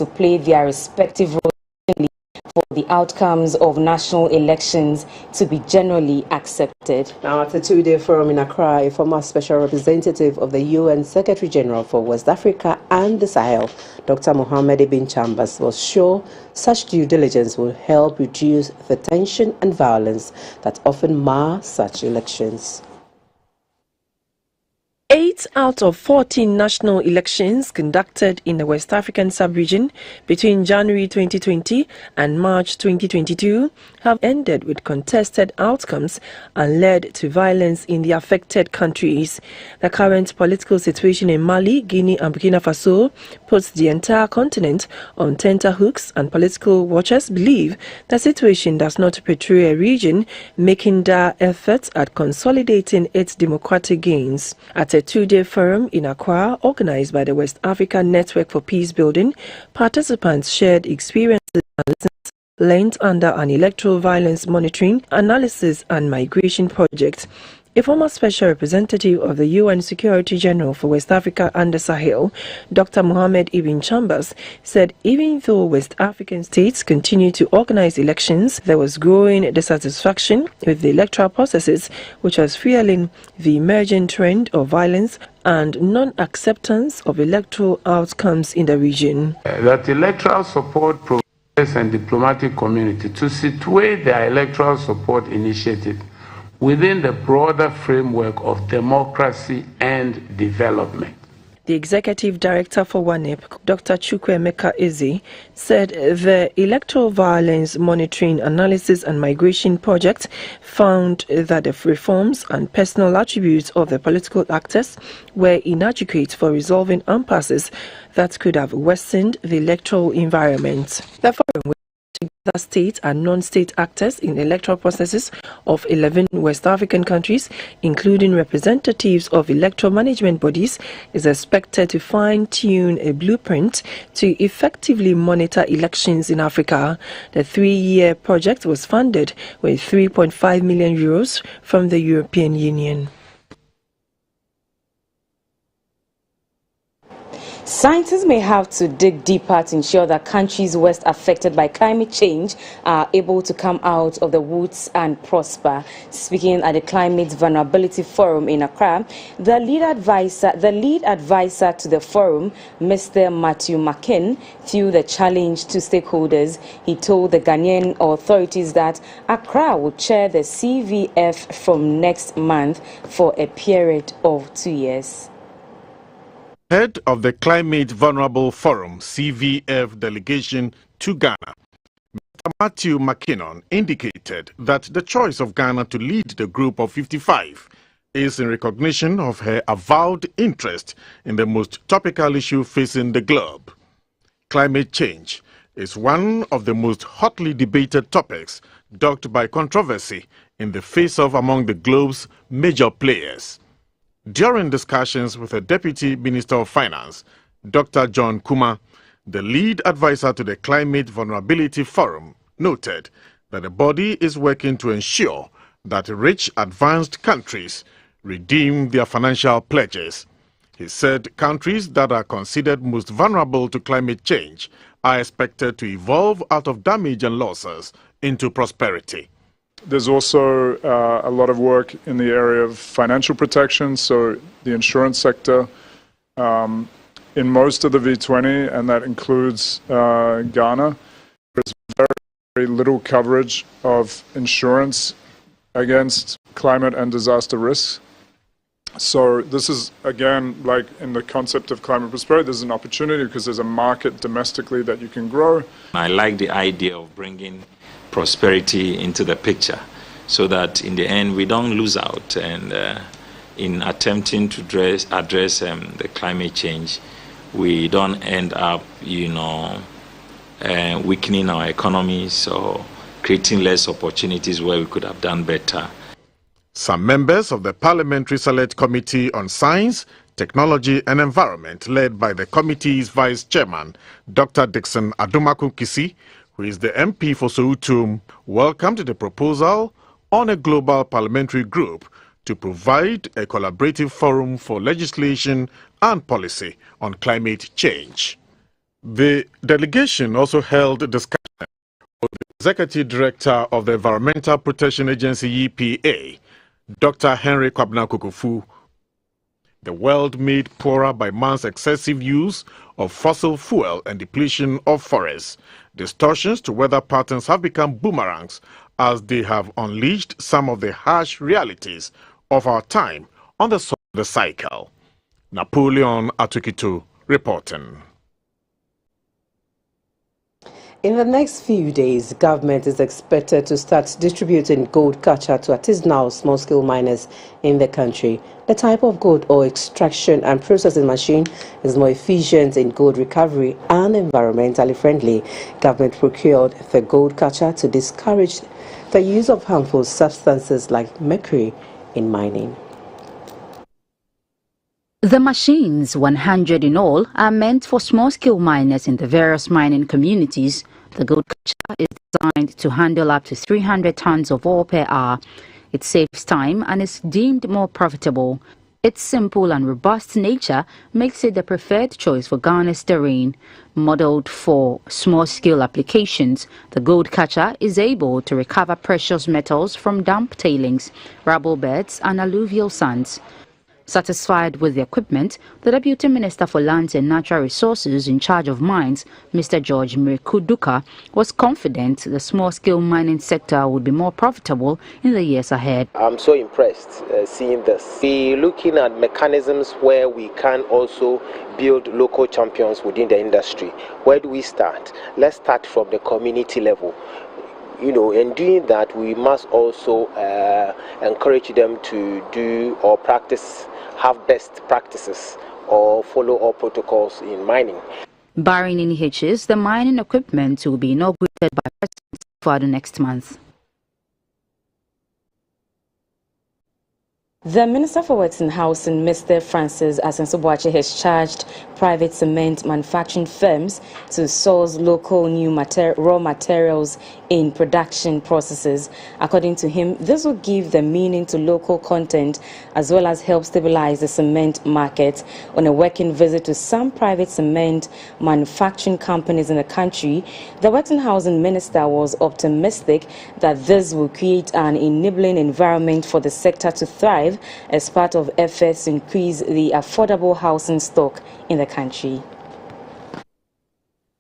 to play their respective roles for the outcomes of national elections to be generally accepted. Now, at a two-day forum in Accra, a former special representative of the UN Secretary General for West Africa and the Sahel, Dr. Mohamed Ibn Chambers, was sure such due diligence will help reduce the tension and violence that often mar such elections. 8 out of 14 national elections conducted in the West African sub-region between January 2020 and March 2022 have ended with contested outcomes and led to violence in the affected countries. The current political situation in Mali, Guinea and Burkina Faso puts the entire continent on tenterhooks, and political watchers believe the situation does not portray a region making dire efforts at consolidating its democratic gains. At a two-day forum in Accra, organized by the West African Network for Peace Building, participants shared experiences and lessons learned under an electoral violence monitoring, analysis and migration project. A former special representative of the UN Secretary General for West Africa and the Sahel, Dr. Mohamed Ibn Chambers, said even though West African states continue to organize elections, there was growing dissatisfaction with the electoral processes, which was fueling the emerging trend of violence and non-acceptance of electoral outcomes in the region. That electoral support provides and diplomatic community to situate their electoral support initiative within the broader framework of democracy and development. The executive director for WANEP, Dr. Chukwuemeka Eze, said the Electoral Violence Monitoring, Analysis and Migration Project found that the reforms and personal attributes of the political actors were inadequate for resolving impasses that could have worsened the electoral environment. The forum the state and non-state actors in electoral processes of 11 West African countries, including representatives of electoral management bodies, is expected to fine-tune a blueprint to effectively monitor elections in Africa. The 3-year project was funded with €3.5 million from the European Union. Scientists may have to dig deeper to ensure that countries worst affected by climate change are able to come out of the woods and prosper. Speaking at the Climate Vulnerability Forum in Accra, the lead advisor to the forum, Mr. Matthew McKinn, threw the challenge to stakeholders. He told the Ghanaian authorities that Accra will chair the CVF from next month for a period of 2 years. Head of the Climate Vulnerable Forum CVF delegation to Ghana, Mr. Matthew McKinnon, indicated that the choice of Ghana to lead the group of 55 is in recognition of her avowed interest in the most topical issue facing the globe. Climate change is one of the most hotly debated topics dogged by controversy in the face-off among the globe's major players. During discussions with the Deputy Minister of Finance, Dr. John Kuma, the lead advisor to the Climate Vulnerability Forum, noted that the body is working to ensure that rich advanced countries redeem their financial pledges. He said countries that are considered most vulnerable to climate change are expected to evolve out of damage and losses into prosperity. There's also a lot of work in the area of financial protection, so the insurance sector in most of the V20, and that includes Ghana. There's very, very little coverage of insurance against climate and disaster risks. So this is, again, like in the concept of climate prosperity, there's an opportunity because there's a market domestically that you can grow. I like the idea of bringing prosperity into the picture so that in the end we don't lose out, and in attempting to address the climate change, we don't end up weakening our economies or creating less opportunities where we could have done better. Some members of the Parliamentary Select Committee on Science, Technology and Environment, led by the committee's Vice Chairman, Dr. Dixon Adumaku Kisi, who is the MP for Soutum, welcomed the proposal on a global parliamentary group to provide a collaborative forum for legislation and policy on climate change. The delegation also held a discussion with the Executive Director of the Environmental Protection Agency EPA, Dr. Henry Kwabena Kukufu. The world made poorer by man's excessive use of fossil fuel and depletion of forests. Distortions to weather patterns have become boomerangs as they have unleashed some of the harsh realities of our time on the cycle. Napoleon Atukito reporting. In the next few days, government is expected to start distributing gold catcher to artisanal small-scale miners in the country. The type of gold ore extraction and processing machine is more efficient in gold recovery and environmentally friendly. Government procured the gold catcher to discourage the use of harmful substances like mercury in mining. The machines, 100 in all, are meant for small-scale miners in the various mining communities. The gold catcher is designed to handle up to 300 tons of ore per hour. It saves time and is deemed more profitable. Its simple and robust nature makes it the preferred choice for Ghana's terrain. Modeled for small-scale applications, the gold catcher is able to recover precious metals from damp tailings, rubble beds and alluvial sands. Satisfied with the equipment, the Deputy Minister for Lands and Natural Resources in charge of mines, Mr. George Mrekuduka, was confident the small-scale mining sector would be more profitable in the years ahead. I'm so impressed seeing this. We're looking at mechanisms where we can also build local champions within the industry. Where do we start? Let's start from the community level. In doing that, we must also encourage them to do or practice, have best practices or follow all protocols in mining. Barring any hitches, the mining equipment will be inaugurated by President for the next month. The Minister for Works and Housing, Mr. Francis Asenso-Boakye, has charged private cement manufacturing firms to source local new raw materials in production processes. According to him, this will give the meaning to local content as well as help stabilize the cement market. On a working visit to some private cement manufacturing companies in the country, the Works and Housing Minister was optimistic that this will create an enabling environment for the sector to thrive as part of efforts to increase the affordable housing stock in the country.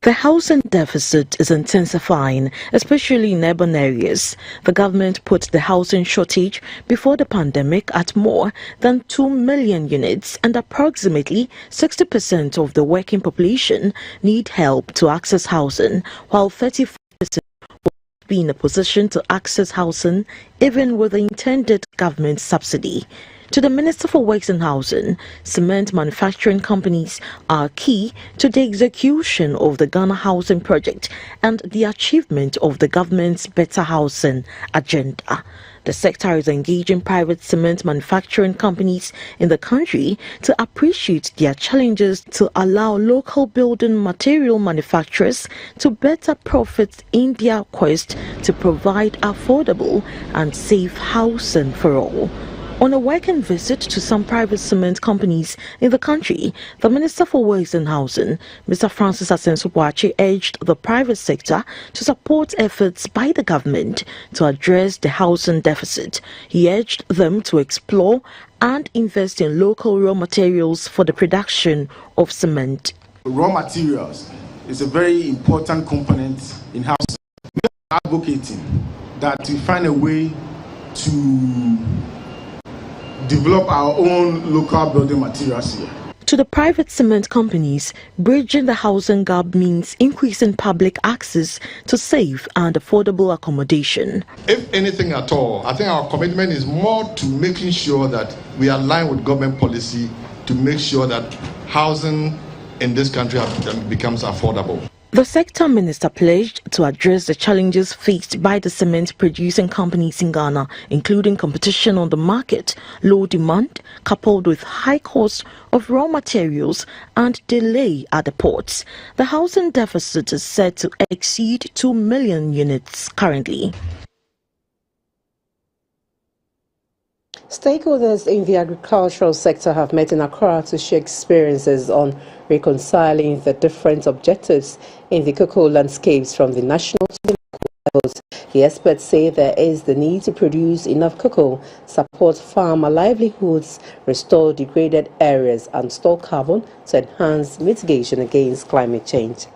The housing deficit is intensifying, especially in urban areas. The government put the housing shortage before the pandemic at more than 2 million units, and approximately 60% of the working population need help to access housing, while 35% will be in a position to access housing even with the intended government subsidy. To the Minister for Works and Housing, cement manufacturing companies are key to the execution of the Ghana Housing Project and the achievement of the government's better housing agenda. The sector is engaging private cement manufacturing companies in the country to appreciate their challenges to allow local building material manufacturers to better profit in their quest to provide affordable and safe housing for all. On a working visit to some private cement companies in the country, the Minister for Works and Housing, Mr. Francis Asenso-Boakye, urged the private sector to support efforts by the government to address the housing deficit. He urged them to explore and invest in local raw materials for the production of cement. Raw materials is a very important component in housing. We are advocating that we find a way to develop our own local building materials here. To the private cement companies, bridging the housing gap means increasing public access to safe and affordable accommodation. If anything at all, I think our commitment is more to making sure that we align with government policy to make sure that housing in this country becomes affordable. The sector minister pledged to address the challenges faced by the cement producing companies in Ghana, including competition on the market, low demand, coupled with high cost of raw materials and delay at the ports. The housing deficit is said to exceed 2 million units currently. Stakeholders in the agricultural sector have met in Accra to share experiences on reconciling the different objectives in the cocoa landscapes from the national to the local levels. The experts say there is the need to produce enough cocoa, support farmer livelihoods, restore degraded areas and store carbon to enhance mitigation against climate change.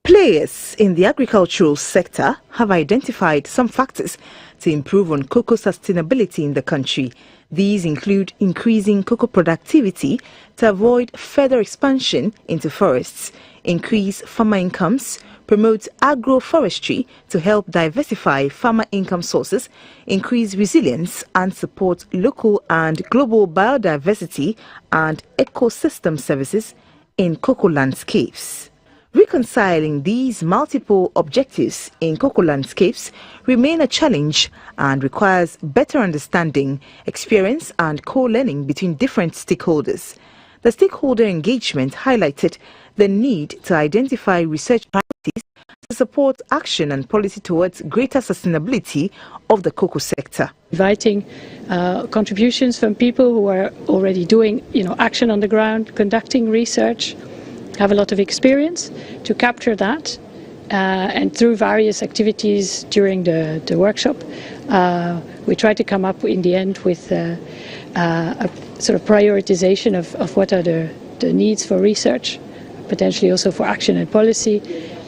Players in the agricultural sector have identified some factors to improve on cocoa sustainability in the country. These include increasing cocoa productivity to avoid further expansion into forests, increase farmer incomes, promote agroforestry to help diversify farmer income sources, increase resilience and support local and global biodiversity and ecosystem services in cocoa landscapes. Reconciling these multiple objectives in cocoa landscapes remain a challenge and requires better understanding, experience and co-learning between different stakeholders. The stakeholder engagement highlighted the need to identify research priorities to support action and policy towards greater sustainability of the cocoa sector. Inviting contributions from people who are already doing action on the ground, conducting research, have a lot of experience to capture that, and through various activities during the workshop, we try to come up in the end with a sort of prioritization of what are the needs for research, potentially also for action and policy,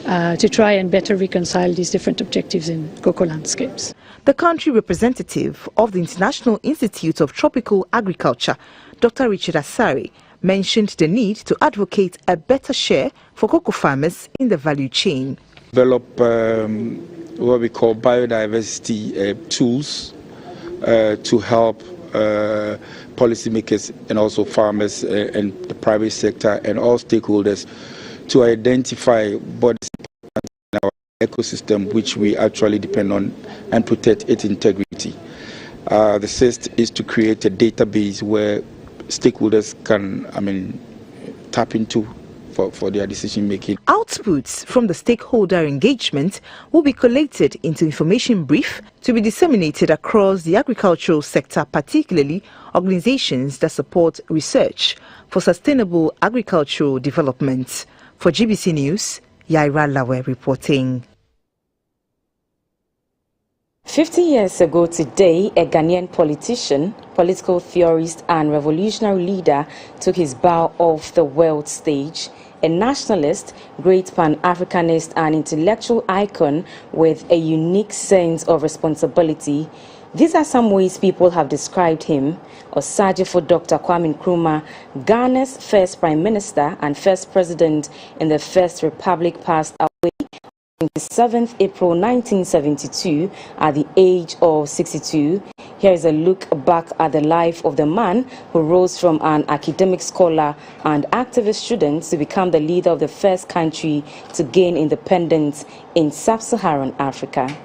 to try and better reconcile these different objectives in cocoa landscapes. The country representative of the International Institute of Tropical Agriculture, Dr. Richard Asari, mentioned the need to advocate a better share for cocoa farmers in the value chain. Develop what we call biodiversity tools to help policymakers and also farmers and the private sector and all stakeholders to identify what is important in our ecosystem, which we actually depend on, and protect its integrity. The sixth is to create a database where stakeholders can, tap into for their decision making. Outputs from the stakeholder engagement will be collated into information brief to be disseminated across the agricultural sector, particularly organizations that support research for sustainable agricultural development. For GBC News, Yaira Lawe reporting. 50 years ago today, a Ghanaian politician, political theorist and revolutionary leader took his bow off the world stage. A nationalist, great pan-Africanist and intellectual icon with a unique sense of responsibility. These are some ways people have described him. Osajifo Dr. Kwame Nkrumah, Ghana's first Prime Minister and first President in the First Republic, passed away on 7th April 1972 at the age of 62. Here is a look back at the life of the man who rose from an academic scholar and activist student to become the leader of the first country to gain independence in sub-Saharan Africa.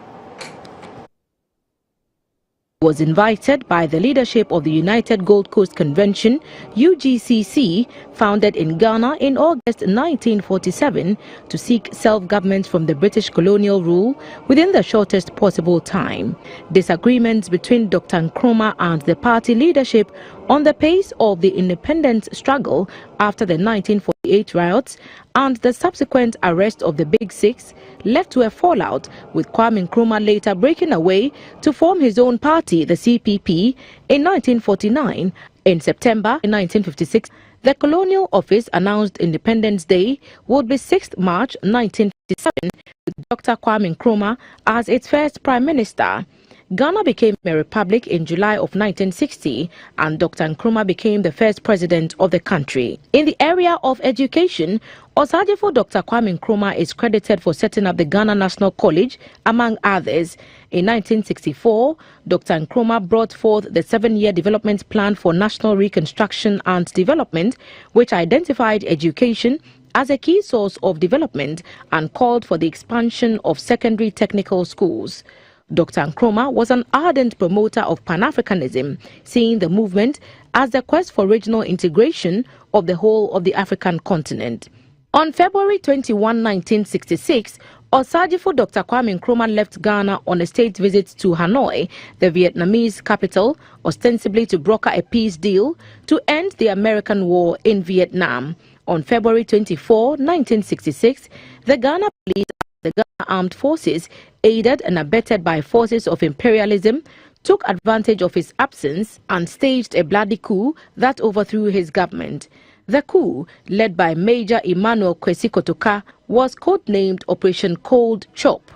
Was invited by the leadership of the United Gold Coast Convention, UGCC, founded in Ghana in August 1947, to seek self-government from the British colonial rule within the shortest possible time. Disagreements between Dr. Nkrumah and the party leadership on the pace of the independence struggle after the 1948 riots and the subsequent arrest of the Big Six led to a fallout, with Kwame Nkrumah later breaking away to form his own party, the CPP, in 1949. In September 1956, the colonial office announced Independence Day would be 6th March 1957, with Dr. Kwame Nkrumah as its first prime minister. Ghana became a republic in July of 1960, and Dr. Nkrumah became the first president of the country. In the area of education, Osajifo Dr. Kwame Nkrumah is credited for setting up the Ghana National College, among others. In 1964, Dr. Nkrumah brought forth the 7-year development plan for national reconstruction and development, which identified education as a key source of development and called for the expansion of secondary technical schools. Dr. Nkrumah was an ardent promoter of Pan-Africanism, seeing the movement as the quest for regional integration of the whole of the African continent. On February 21, 1966, Osagyefo Dr. Kwame Nkrumah left Ghana on a state visit to Hanoi, the Vietnamese capital, ostensibly to broker a peace deal to end the American war in Vietnam. On February 24, 1966, the Ghana police and the Ghana Armed Forces, aided and abetted by forces of imperialism, took advantage of his absence and staged a bloody coup that overthrew his government. The coup, led by Major Emmanuel Kwesi Kotoka, was codenamed Operation Cold Chop.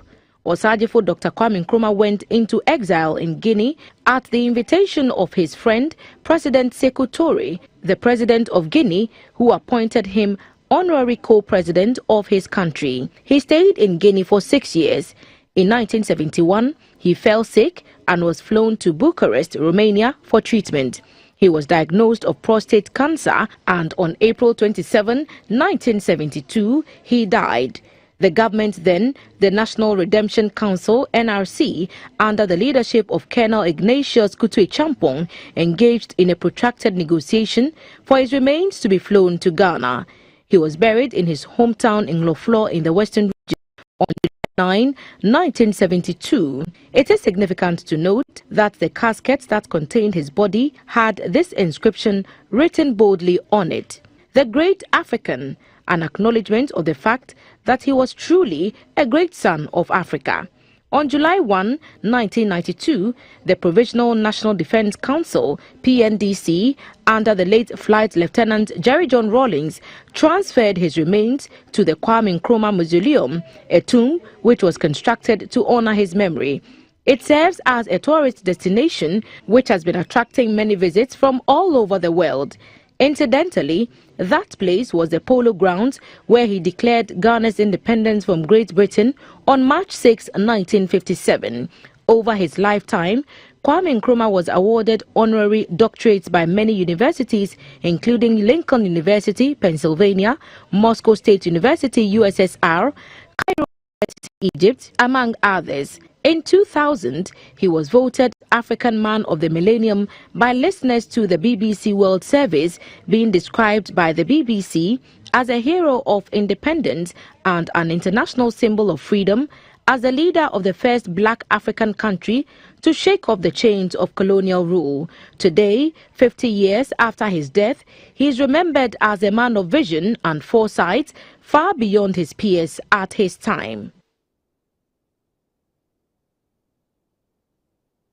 Osagyefo Dr. Kwame Nkrumah went into exile in Guinea at the invitation of his friend, President Sekou Touré, the president of Guinea, who appointed him honorary co-president of his country. He stayed in Guinea for 6 years. In 1971, he fell sick and was flown to Bucharest, Romania, for treatment. He was diagnosed of prostate cancer, and on April 27, 1972, he died. The government then, the National Redemption Council, NRC, under the leadership of Colonel Ignatius Kutu Champong, engaged in a protracted negotiation for his remains to be flown to Ghana. He was buried in his hometown in Loflor in the Western region on July 9, 1972. It is significant to note that the casket that contained his body had this inscription written boldly on it: "The Great African," an acknowledgement of the fact that he was truly a great son of Africa. On July 1, 1992, the Provisional National Defense Council, PNDC, under the late Flight Lieutenant Jerry John Rawlings, transferred his remains to the Kwame Nkrumah Mausoleum, a tomb which was constructed to honor his memory. It serves as a tourist destination which has been attracting many visits from all over the world. Incidentally, that place was the polo grounds where he declared Ghana's independence from Great Britain on March 6, 1957. Over his lifetime, Kwame Nkrumah was awarded honorary doctorates by many universities, including Lincoln University, Pennsylvania, Moscow State University, USSR, Cairo University, Egypt, among others. In 2000, he was voted African Man of the Millennium by listeners to the BBC World Service, being described by the BBC as a hero of independence and an international symbol of freedom, as the leader of the first black African country to shake off the chains of colonial rule. Today, 50 years after his death, he is remembered as a man of vision and foresight far beyond his peers at his time.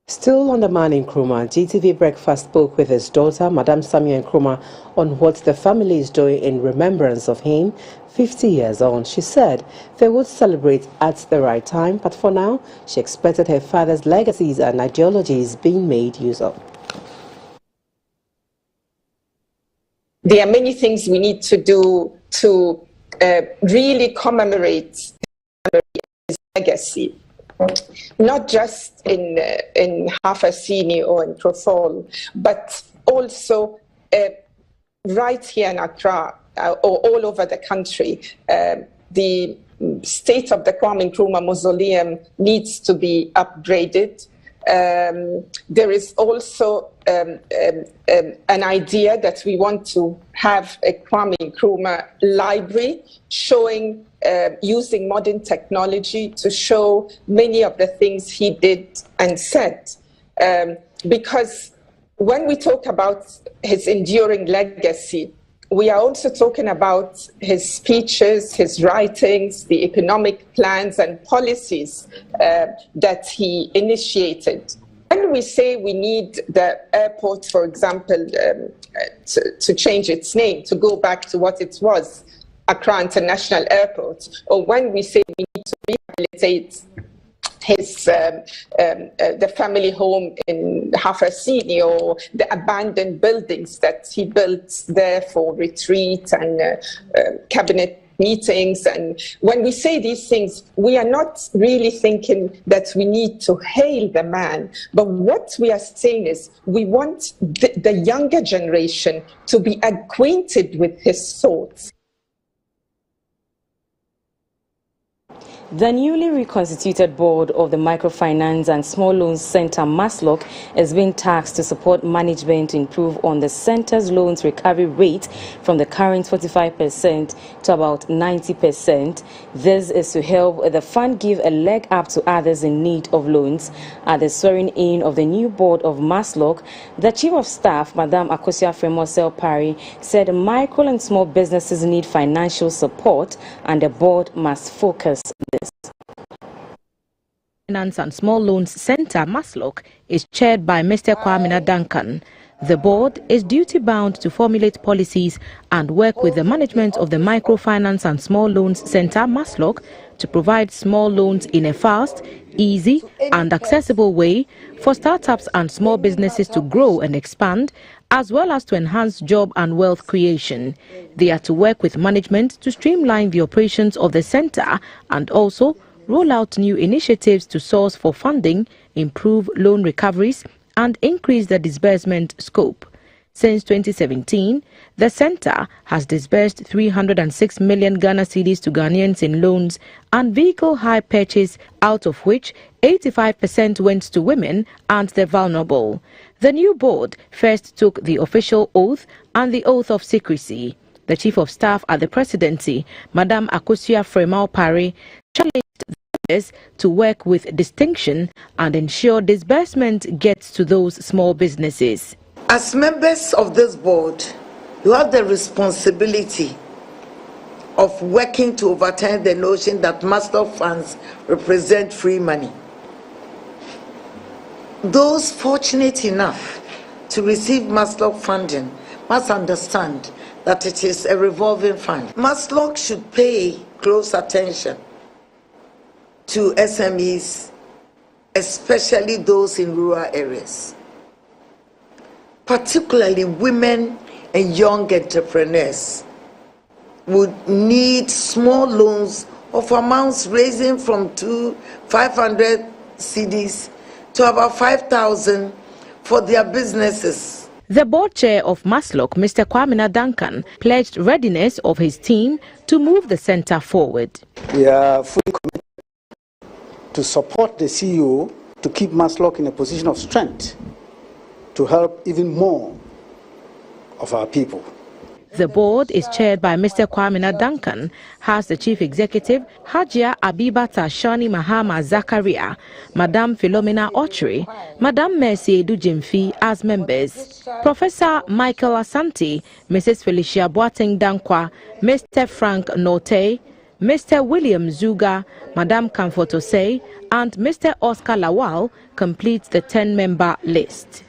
Still on the man Nkrumah, GTV Breakfast spoke with his daughter, Madam Samuel Nkrumah, on what the family is doing in remembrance of him 50 years on. She said they would celebrate at the right time, but for now, she expected her father's legacies and ideologies being made use of. There are many things we need to do to really commemorate his legacy. Not just in Hafasini or in Profol, but also right here in Accra or all over the country. The state of the Kwame Nkrumah Mausoleum needs to be upgraded. There is also an idea that we want to have a Kwame Nkrumah library showing using modern technology to show many of the things he did and said. Because when we talk about his enduring legacy, we are also talking about his speeches, his writings, the economic plans and policies that he initiated. When we say we need the airport, for example, to change its name, to go back to what it was, Accra International Airport, or when we say we need to rehabilitate his the family home in Hafasini, or the abandoned buildings that he built there for retreat and cabinet meetings. And when we say these things, we are not really thinking that we need to hail the man, but what we are saying is we want the younger generation to be acquainted with his thoughts. The newly reconstituted board of the Microfinance and Small Loans Center, MASLOC, is being tasked to support management to improve on the center's loans recovery rate from the current 45% to about 90%. This is to help the fund give a leg up to others in need of loans. At the swearing-in of the new board of MASLOC, the Chief of Staff, Madam Akosua Fremosel Parry, said micro and small businesses need financial support and the board must focus on this. Finance and Small Loans Center, MASLOC, is chaired by Mr. Kwame Duncan. The board is duty-bound to formulate policies and work with the management of the Microfinance and Small Loans Center, MASLOC, to provide small loans in a fast, easy and accessible way for startups and small businesses to grow and expand, as well as to enhance job and wealth creation. They are to work with management to streamline the operations of the center and also roll out new initiatives to source for funding, improve loan recoveries, and increase the disbursement scope. Since 2017, the center has disbursed 306 million Ghana cedis to Ghanaians in loans and vehicle hire purchase, out of which 85% went to women and the vulnerable. The new board first took the official oath and the oath of secrecy. The Chief of Staff at the Presidency, Madam Akosua Fremosel Parry, challenged the to work with distinction and ensure disbursement gets to those small businesses. As members of this board, you have the responsibility of working to overturn the notion that MASLOC funds represent free money. Those fortunate enough to receive MASLOC funding must understand that it is a revolving fund. MASLOC should pay close attention to SMEs, especially those in rural areas, particularly women and young entrepreneurs would need small loans of amounts ranging from 500 cedis to about 5,000 for their businesses. The board chair of MASLOC, Mr. Kwame Duncan, pledged readiness of his team to move the center forward. We are fully committed to support the CEO to keep MASLOC in a position of strength to help even more of our people. The board is chaired by Mr. Kwame Duncan, has the chief executive Hajia Abibata Shani Mahama Zakaria, Madame Philomena Ochre, Madame Mercy Edujimfi as members, Professor Michael Asante, Mrs. Felicia Boateng Dankwa, Mr. Frank Note, Mr. William Zuga, Madame Kamfotosei, and Mr. Oscar Lawal completes the 10-member list.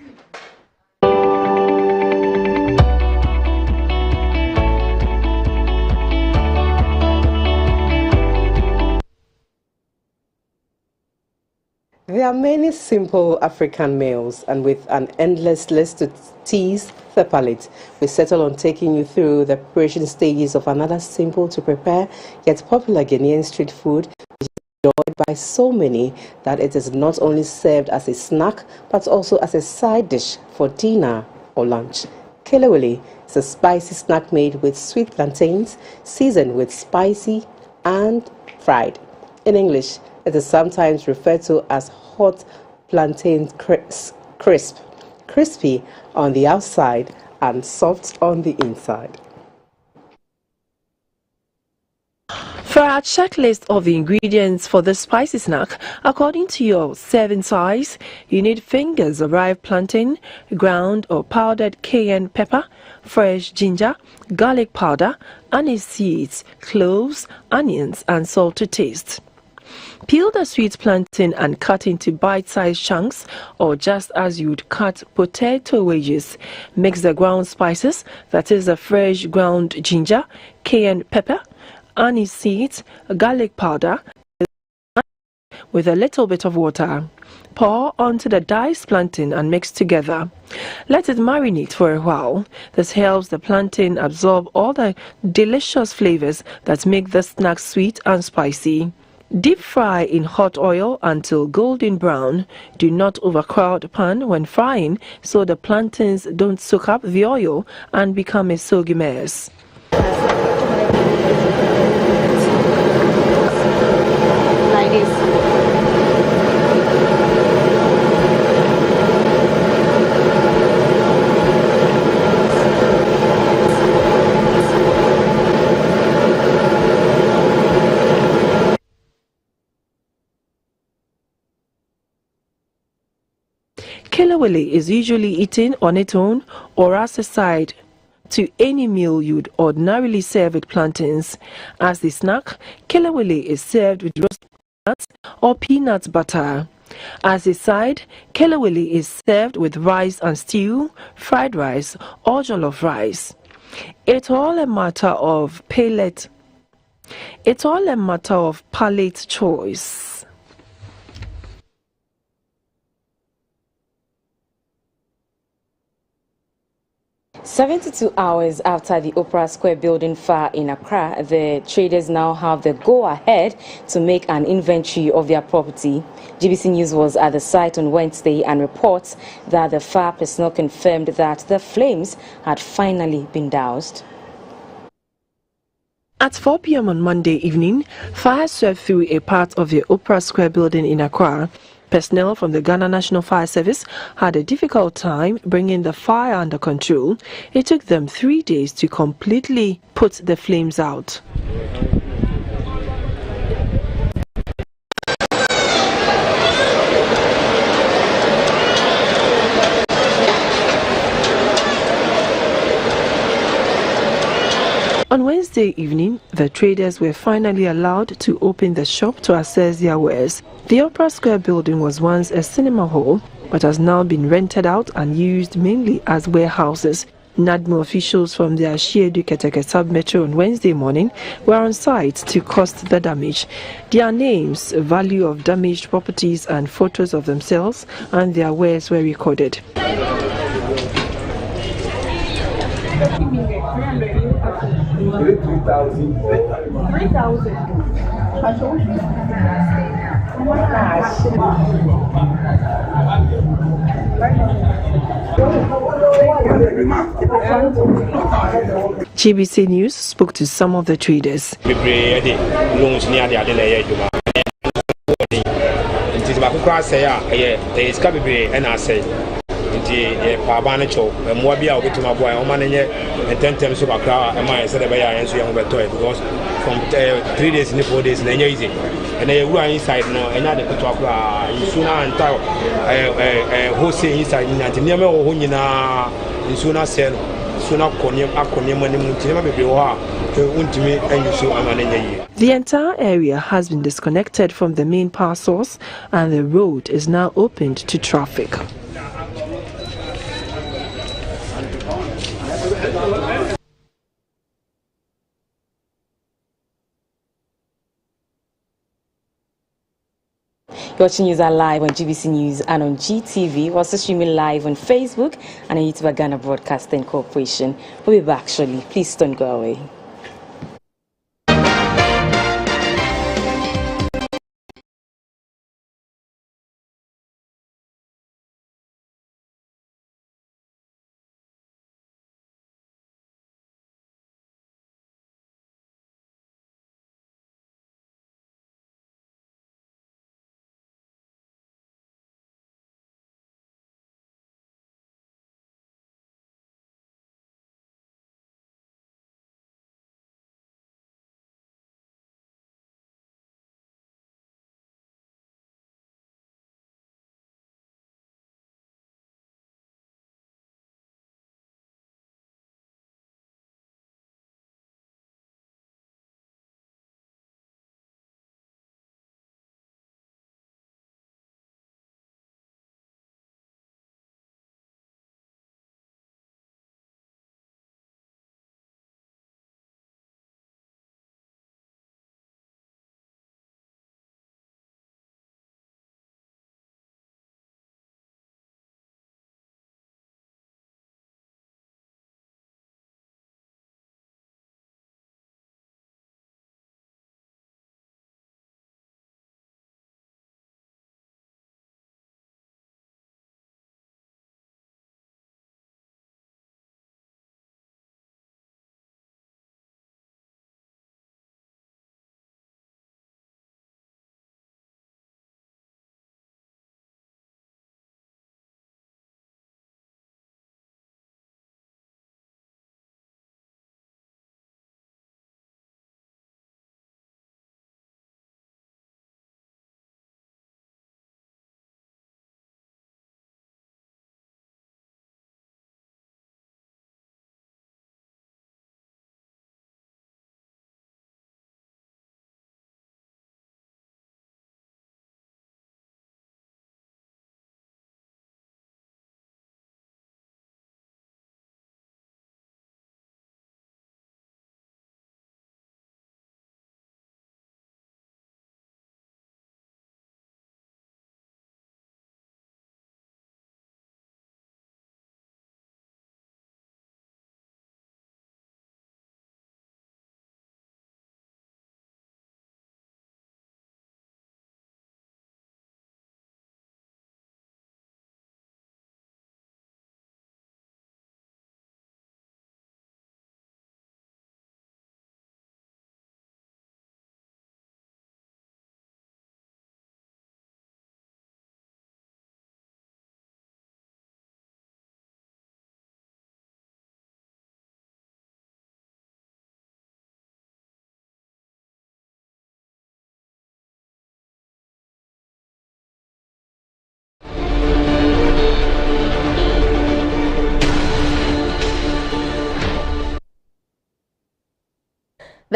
There are many simple African meals, and with an endless list to tease the palate, we settle on taking you through the preparation stages of another simple to prepare yet popular Ghanaian street food, which is enjoyed by so many that it is not only served as a snack but also as a side dish for dinner or lunch. Kelewele is a spicy snack made with sweet plantains, seasoned with spicy and fried. In English, it is sometimes referred to as hot plantain crisp, crispy on the outside and soft on the inside. For our checklist of the ingredients for this spicy snack, according to your serving size, you need fingers of ripe plantain, ground or powdered cayenne pepper, fresh ginger, garlic powder, anise seeds, cloves, onions and salt to taste. Peel the sweet plantain and cut into bite-sized chunks or just as you'd cut potato wedges. Mix the ground spices, that is the fresh ground ginger, cayenne pepper, anise seeds, garlic powder with a little bit of water. Pour onto the diced plantain and mix together. Let it marinate for a while. This helps the plantain absorb all the delicious flavors that make the snack sweet and spicy. Deep fry in hot oil until golden brown. Do not overcrowd the pan when frying so the plantains don't soak up the oil and become a soggy mess. Kelewele is usually eaten on its own or as a side to any meal you'd ordinarily serve with plantains. As the snack, Kelewele is served with roasted nuts or peanut butter. As a side, Kelewele is served with rice and stew, fried rice or jollof rice. It's all a matter of palate choice. 72 hours after the Opera Square building fire in Accra, the traders now have the go-ahead to make an inventory of their property. GBC News was at the site on Wednesday and reports that the fire personnel confirmed that the flames had finally been doused. At 4 p.m. on Monday evening, fire swept through a part of the Opera Square building in Accra. Personnel from the Ghana National Fire Service had a difficult time bringing the fire under control. It took them 3 days to completely put the flames out. On Wednesday evening, the traders were finally allowed to open the shop to assess their wares. The Opera Square building was once a cinema hall, but has now been rented out and used mainly as warehouses. NADMO officials from the Ashiedu Keteke sub-metro on Wednesday morning were on site to cost the damage. Their names, value of damaged properties and photos of themselves and their wares were recorded. GBC News spoke to some of the traders. Because from 3 days in 4 days, and easy. And they were inside now, and now they put up sooner and wholesale inside in Antinema or Hunina in sooner sell, sooner Conium and Muntima be ultimate and you so am. The entire area has been disconnected from the main power source, and the road is now opened to traffic. You're watching News Live on GBC News and on GTV. We're also streaming live on Facebook and on YouTube at Ghana Broadcasting Corporation. We'll be back shortly. Please don't go away.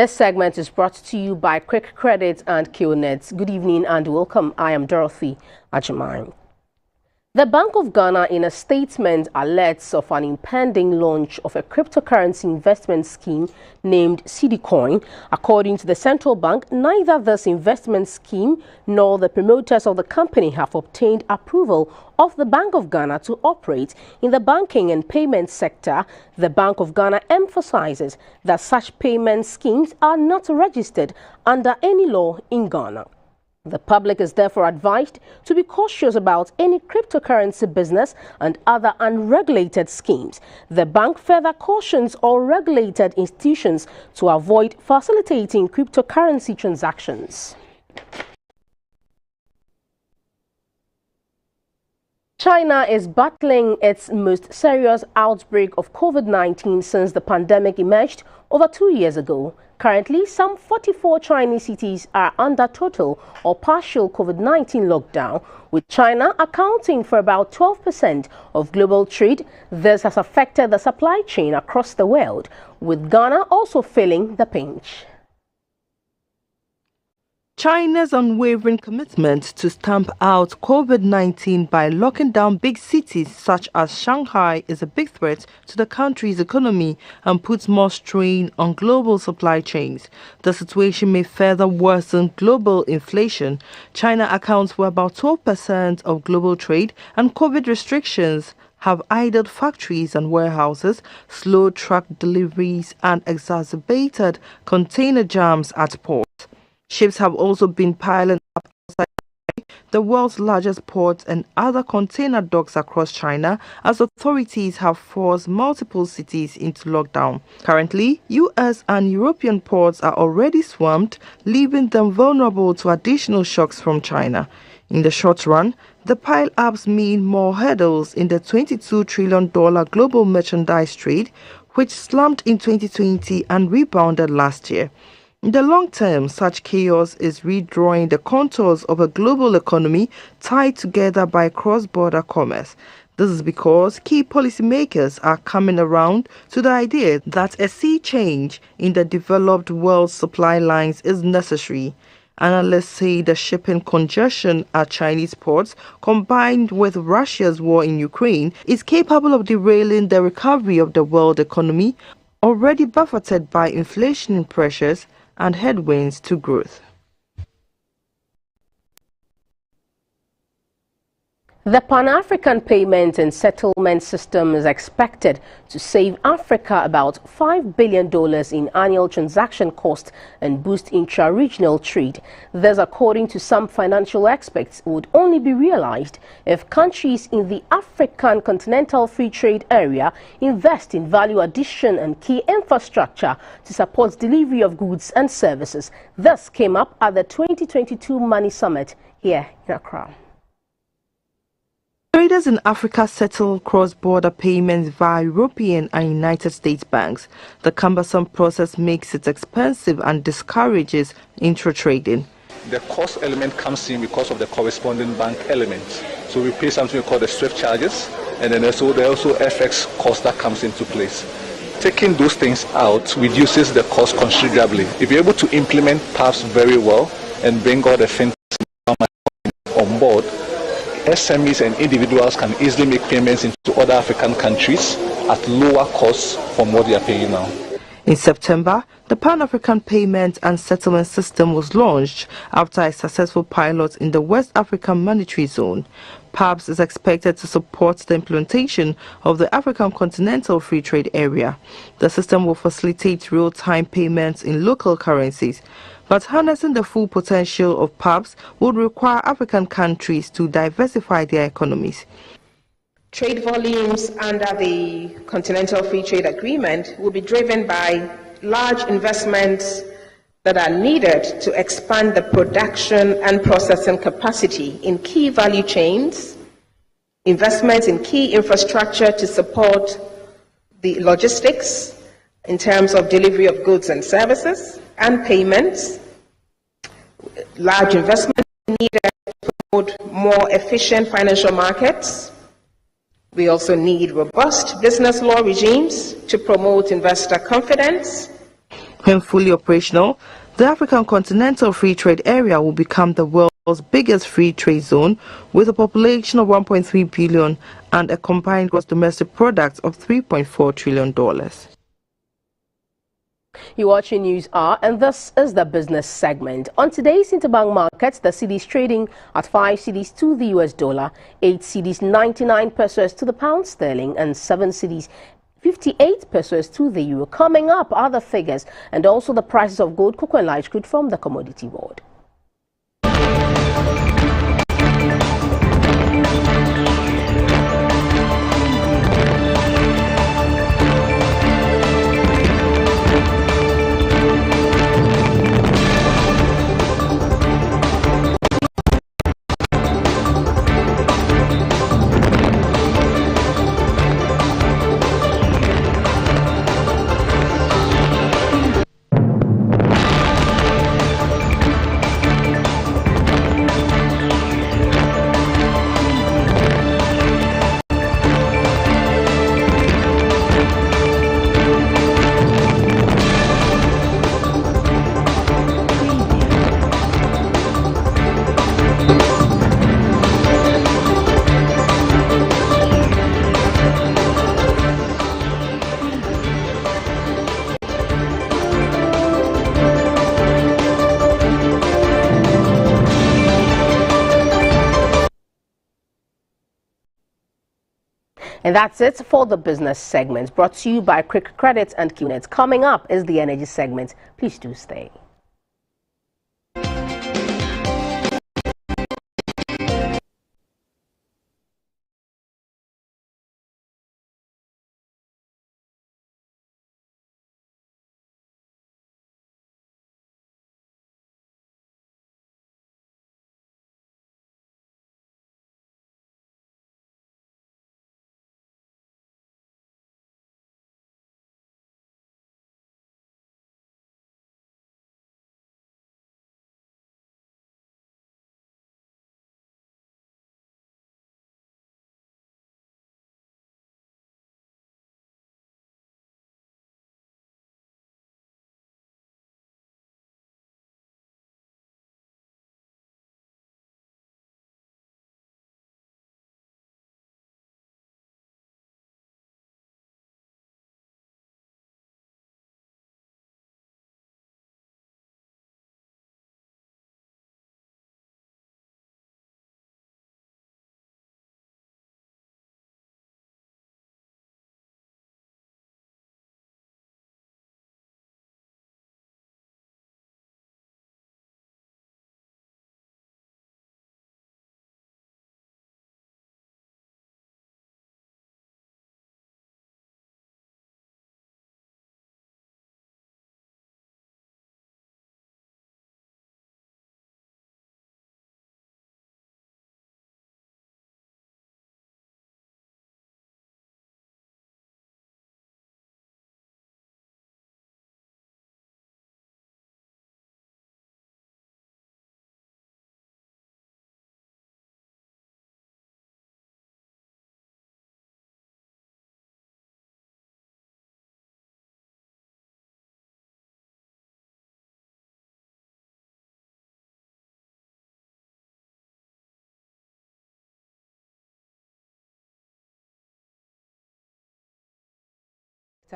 This segment is brought to you by Quick Credit and QNet. Good evening and welcome. I am Dorothy Ajimai. The Bank of Ghana, in a statement, alerts of an impending launch of a cryptocurrency investment scheme named CediCoin. According to the central bank, neither this investment scheme nor the promoters of the company have obtained approval of the Bank of Ghana to operate in the banking and payment sector. The Bank of Ghana emphasizes that such payment schemes are not registered under any law in Ghana. The public is therefore advised to be cautious about any cryptocurrency business and other unregulated schemes. The bank further cautions all regulated institutions to avoid facilitating cryptocurrency transactions. China is battling its most serious outbreak of COVID-19 since the pandemic emerged over 2 years ago. Currently, some 44 Chinese cities are under total or partial COVID-19 lockdown, with China accounting for about 12% of global trade. This has affected the supply chain across the world, with Ghana also feeling the pinch. China's unwavering commitment to stamp out COVID-19 by locking down big cities such as Shanghai is a big threat to the country's economy and puts more strain on global supply chains. The situation may further worsen global inflation. China accounts for about 12% of global trade, and COVID restrictions have idled factories and warehouses, slowed truck deliveries, and exacerbated container jams at ports. Ships have also been piling up outside the world's largest ports and other container docks across China, as authorities have forced multiple cities into lockdown. Currently, US and European ports are already swamped, leaving them vulnerable to additional shocks from China. In the short run, the pile-ups mean more hurdles in the $22 trillion global merchandise trade, which slumped in 2020 and rebounded last year. In the long term, such chaos is redrawing the contours of a global economy tied together by cross-border commerce. This is because key policymakers are coming around to the idea that a sea change in the developed world's supply lines is necessary. Analysts say the shipping congestion at Chinese ports, combined with Russia's war in Ukraine, is capable of derailing the recovery of the world economy, already buffeted by inflation pressures and headwinds to growth. The Pan-African Payment and Settlement System is expected to save Africa about $5 billion in annual transaction costs and boost intra-regional trade. This, according to some financial experts, would only be realized if countries in the African Continental Free Trade Area invest in value addition and key infrastructure to support delivery of goods and services. This came up at the 2022 Money Summit here in Accra. Traders in Africa settle cross-border payments via European and United States banks. The cumbersome process makes it expensive and discourages intra-trading. The cost element comes in because of the corresponding bank element. So we pay something called the SWIFT charges, and then there are also FX cost that comes into place. Taking those things out reduces the cost considerably. If you're able to implement PAPS very well and bring all the fintechs on board, SMEs and individuals can easily make payments into other African countries at lower costs from what they are paying now. In September, the Pan-African Payment and Settlement System was launched after a successful pilot in the West African Monetary Zone. PAPS is expected to support the implementation of the African Continental Free Trade Area. The system will facilitate real-time payments in local currencies, but harnessing the full potential of PAPS would require African countries to diversify their economies. Trade volumes under the Continental Free Trade Agreement will be driven by large investments that are needed to expand the production and processing capacity in key value chains, investments in key infrastructure to support the logistics in terms of delivery of goods and services, and payments. Large investments needed to promote more efficient financial markets. We also need robust business law regimes to promote investor confidence. When fully operational, the African Continental Free Trade Area will become the world's biggest free trade zone with a population of 1.3 billion and a combined gross domestic product of $3.4 trillion. You're watching News Hour, and this is the business segment. On today's interbank markets, the cedi is trading at 5 cedis to the US dollar, 8 cedis 99 pesos to the pound sterling, and 7 cedis 58 pesos to the euro. Coming up are the figures and also the prices of gold, cocoa, and light crude from the Commodity Board. And that's it for the business segment, brought to you by Quick Credit and QNet. Coming up is the energy segment. Please do stay.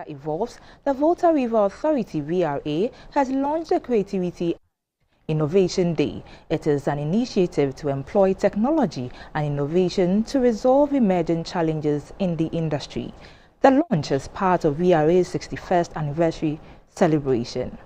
Evolves, the Volta River Authority VRA has launched the Creativity Innovation Day. It is an initiative to employ technology and innovation to resolve emerging challenges in the industry. The launch is part of VRA's 61st anniversary celebration.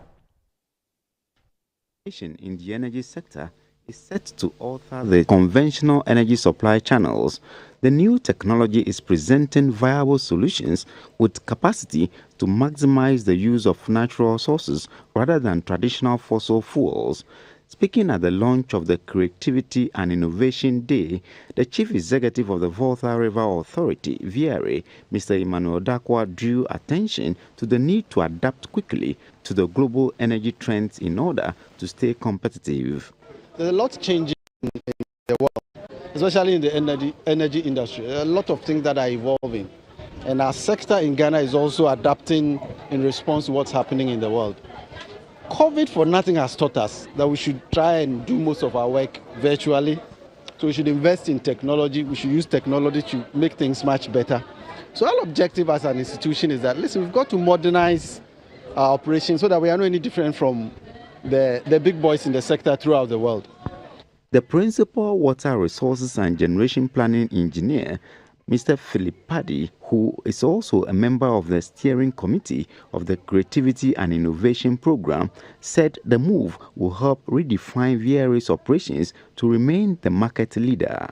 In the energy sector is set to alter the conventional energy supply channels. The new technology is presenting viable solutions with capacity to maximize the use of natural sources rather than traditional fossil fuels. Speaking at the launch of the Creativity and Innovation Day, the Chief Executive of the Volta River Authority, VRA, Mr. Emmanuel Dakwa, drew attention to the need to adapt quickly to the global energy trends in order to stay competitive. There's a lot changing in the world, especially in the energy industry. There are a lot of things that are evolving. And our sector in Ghana is also adapting in response to what's happening in the world. COVID for nothing has taught us that we should try and do most of our work virtually. So we should invest in technology. We should use technology to make things much better. So our objective as an institution is that, listen, we've got to modernize our operations so that we are not any different from the big boys in the sector throughout the world. The principal water resources and generation planning engineer, Mr. Philip Paddy, who is also a member of the steering committee of the Creativity and Innovation Program, said the move will help redefine VRA's operations to remain the market leader.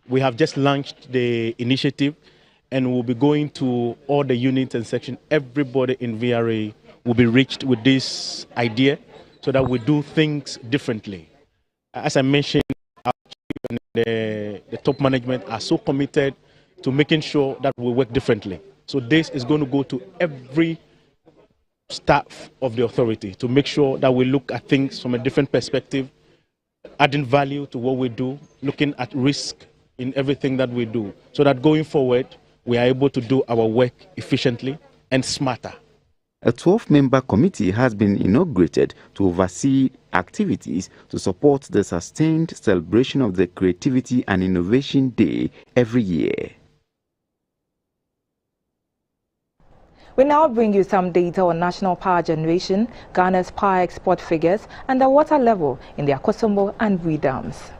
We have just launched the initiative and we'll be going to all the units and sections. Everybody in VRA will be reached with this idea so that we do things differently. As I mentioned, our chief and the top management are so committed to making sure that we work differently. So this is going to go to every staff of the authority to make sure that we look at things from a different perspective, adding value to what we do, looking at risk in everything that we do, so that going forward, we are able to do our work efficiently and smarter. A 12-member committee has been inaugurated to oversee activities to support the sustained celebration of the Creativity and Innovation Day every year. We now bring you some data on national power generation, Ghana's power export figures, and the water level in the Akosombo and Bui dams.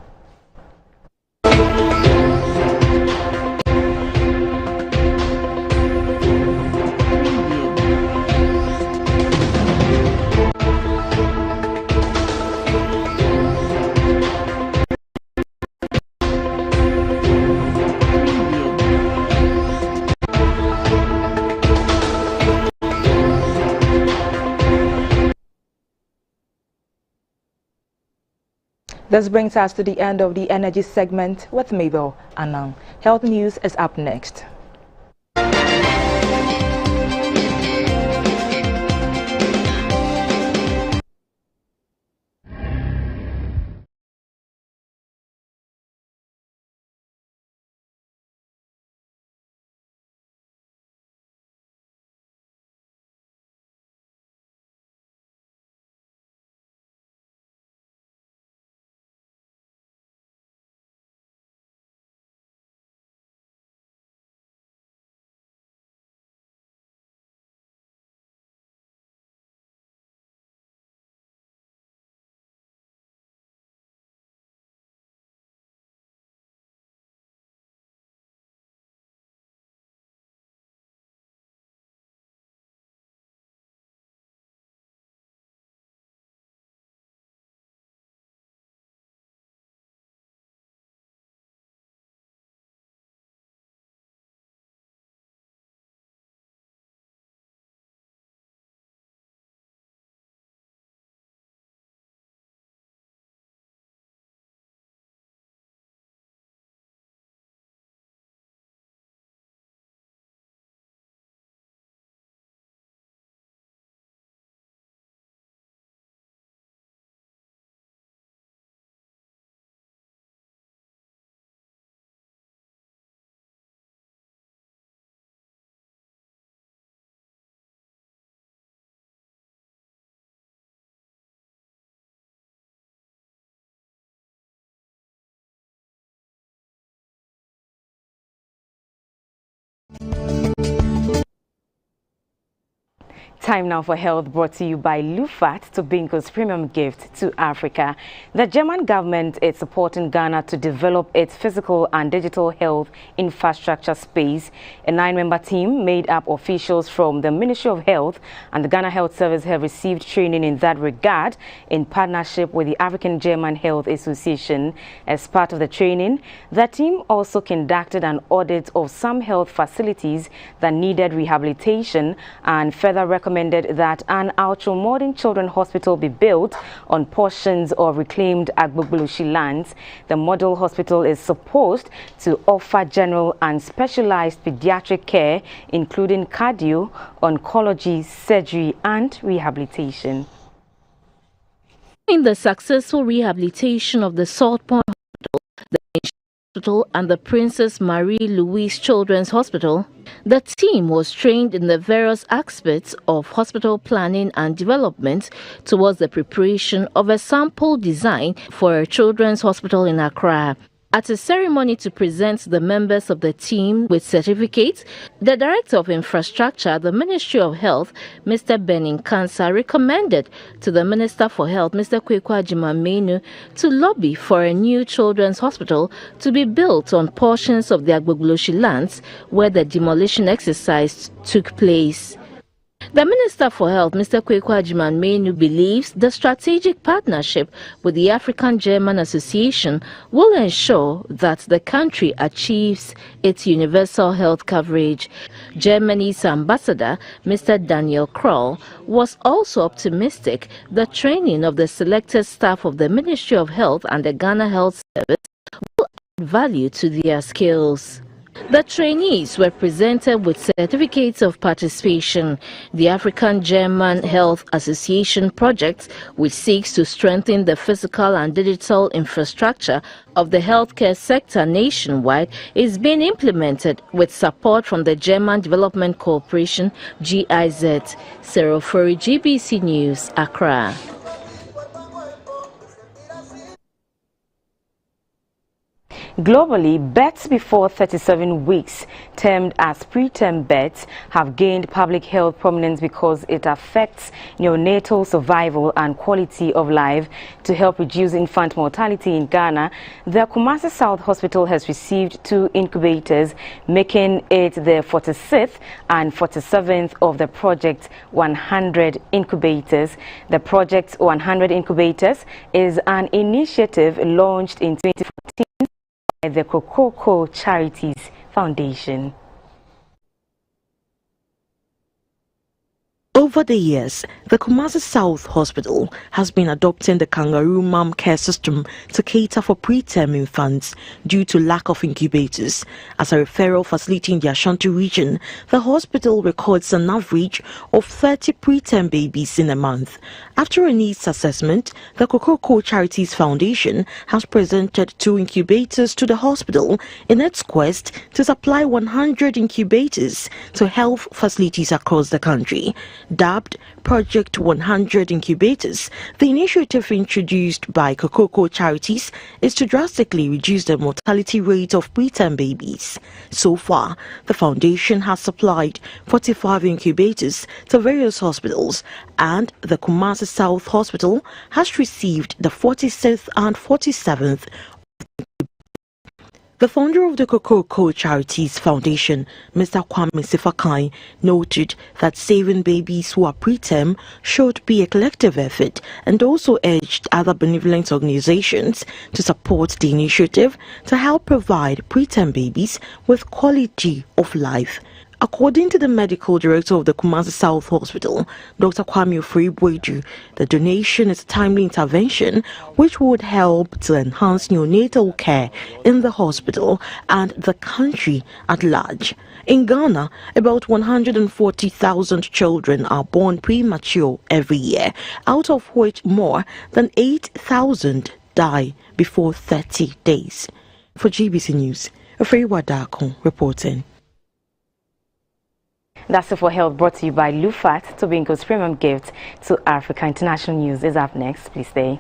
This brings us to the end of the energy segment with Mabel Anang. Health news is up next. Time now for health, brought to you by Lufat, Tobinco's premium gift to Africa. The German government is supporting Ghana to develop its physical and digital health infrastructure space. A 9-member team made up officials from the Ministry of Health and the Ghana Health Service have received training in that regard in partnership with the African German Health Association. As part of the training, the team also conducted an audit of some health facilities that needed rehabilitation and further recommended that an ultra-modern children's hospital be built on portions of reclaimed Agbogbolushi lands. The model hospital is supposed to offer general and specialized pediatric care, including cardio, oncology, surgery, and rehabilitation. In the successful rehabilitation of the Salt Pond Hospital, the Hospital and the Princess Marie Louise Children's Hospital, the team was trained in the various aspects of hospital planning and development towards the preparation of a sample design for a children's hospital in Accra. At a ceremony to present the members of the team with certificates, the Director of Infrastructure at the Ministry of Health, Mr. Benin Kansa, recommended to the Minister for Health, Mr. Kwame Nkrumah, to lobby for a new children's hospital to be built on portions of the Agbogloshi lands where the demolition exercise took place. The Minister for Health, Mr. Kwame Nkrumah, believes the strategic partnership with the African-German Association will ensure that the country achieves its universal health coverage. Germany's ambassador, Mr. Daniel Kroll, was also optimistic the training of the selected staff of the Ministry of Health and the Ghana Health Service will add value to their skills. The trainees were presented with certificates of participation. The African-German Health Association project, which seeks to strengthen the physical and digital infrastructure of the healthcare sector nationwide, is being implemented with support from the German Development Corporation, GIZ. Sarah Fori, GBC News, Accra. Globally, births before 37 weeks, termed as preterm births, have gained public health prominence because it affects neonatal survival and quality of life. To help reduce infant mortality in Ghana, the Kumasi South Hospital has received 2 incubators, making it the 46th and 47th of the Project 100 incubators. The Project 100 incubators is an initiative launched in 2014 by the Kokoko Charities Foundation. Over the years, the Kumasi South Hospital has been adopting the kangaroo mom care system to cater for preterm infants due to lack of incubators. As a referral facility in the Ashanti region, the hospital records an average of 30 preterm babies in a month. After a needs assessment, the Kokoko Charities Foundation has presented 2 incubators to the hospital in its quest to supply 100 incubators to health facilities across the country. Dubbed Project 100 Incubators, the initiative introduced by Kokoko Charities is to drastically reduce the mortality rate of preterm babies. So far, the foundation has supplied 45 incubators to various hospitals, and the Kumasi South Hospital has received the 46th and 47th. The founder of the Kokoko Charities Foundation, Mr. Kwame Nkrumah, noted that saving babies who are preterm should be a collective effort, and also urged other benevolent organizations to support the initiative to help provide preterm babies with quality of life. According to the medical director of the Kumasi South Hospital, Dr. Kwame Nkrumah, the donation is a timely intervention which would help to enhance neonatal care in the hospital and the country at large. In Ghana, about 140,000 children are born premature every year, out of which more than 8,000 die before 30 days. For GBC News, Afrey Wadako reporting. That's it for health, brought to you by Lufat. Tobinko's premium gift to Africa. International News is up next. Please stay.